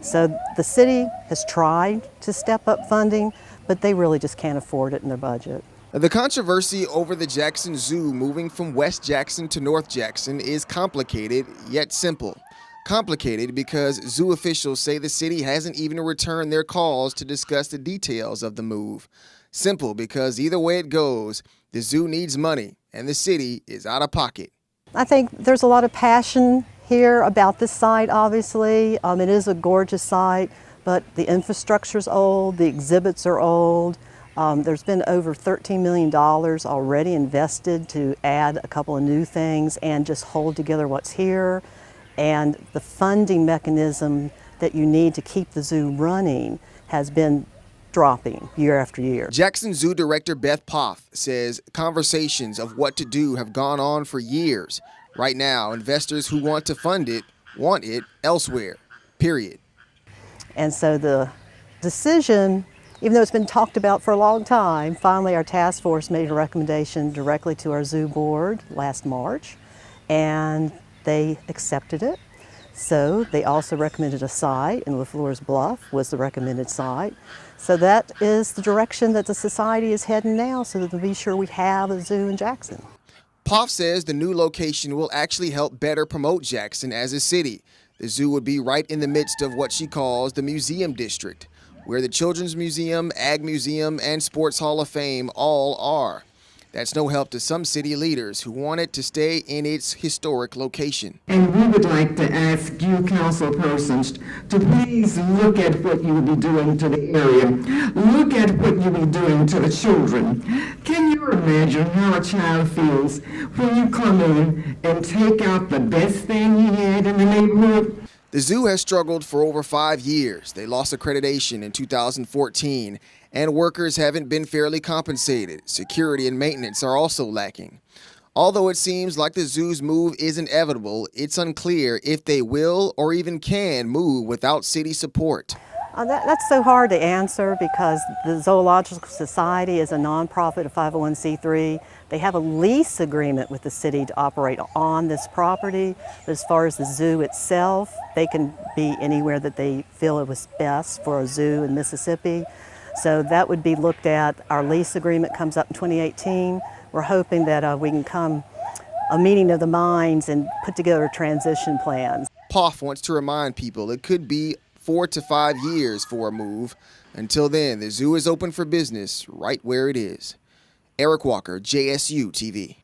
So the city has tried to step up funding, but they really just can't afford it in their budget. The controversy over the Jackson Zoo moving from West Jackson to North Jackson is complicated, yet simple. Complicated because zoo officials say the city hasn't even returned their calls to discuss the details of the move. Simple because either way it goes, the zoo needs money and the city is out of pocket. I think there's a lot of passion here about this site, obviously. It is a gorgeous site, but the infrastructure's old, the exhibits are old. There's been over $13 million already invested to add a couple of new things and just hold together what's here. And the funding mechanism that you need to keep the zoo running has been dropping year after year. Jackson Zoo Director Beth Poff says conversations of what to do have gone on for years. Right now, investors who want to fund it want it elsewhere, period. And so the decision, even though it's been talked about for a long time, finally our task force made a recommendation directly to our zoo board last March, and they accepted it. So they also recommended a site, and LaFleur's Bluff was the recommended site. So that is the direction that the society is heading now, so that to be sure we have a zoo in Jackson. Poff says the new location will actually help better promote Jackson as a city. The zoo would be right in the midst of what she calls the museum district, where the Children's Museum, Ag Museum, and Sports Hall of Fame all are. That's no help to some city leaders who want it to stay in its historic location. And we would like to ask you, council persons, to please look at what you will be doing to the area. Look at what you will be doing to the children. Can you imagine how a child feels when you come in and take out the best thing he had in the neighborhood? The zoo has struggled for over 5 years. They lost accreditation in 2014, and workers haven't been fairly compensated. Security and maintenance are also lacking. Although it seems like the zoo's move is inevitable, it's unclear if they will or even can move without city support. That's so hard to answer because the Zoological Society is a nonprofit, a 501c3. They have a lease agreement with the city to operate on this property. But as far as the zoo itself, they can be anywhere that they feel it was best for a zoo in Mississippi. So that would be looked at. Our lease agreement comes up in 2018. We're hoping that we can come a meeting of the minds and put together transition plans. Poff wants to remind people it could be 4 to 5 years for a move. Until then, the zoo is open for business right where it is. Eric Walker, JSU-TV.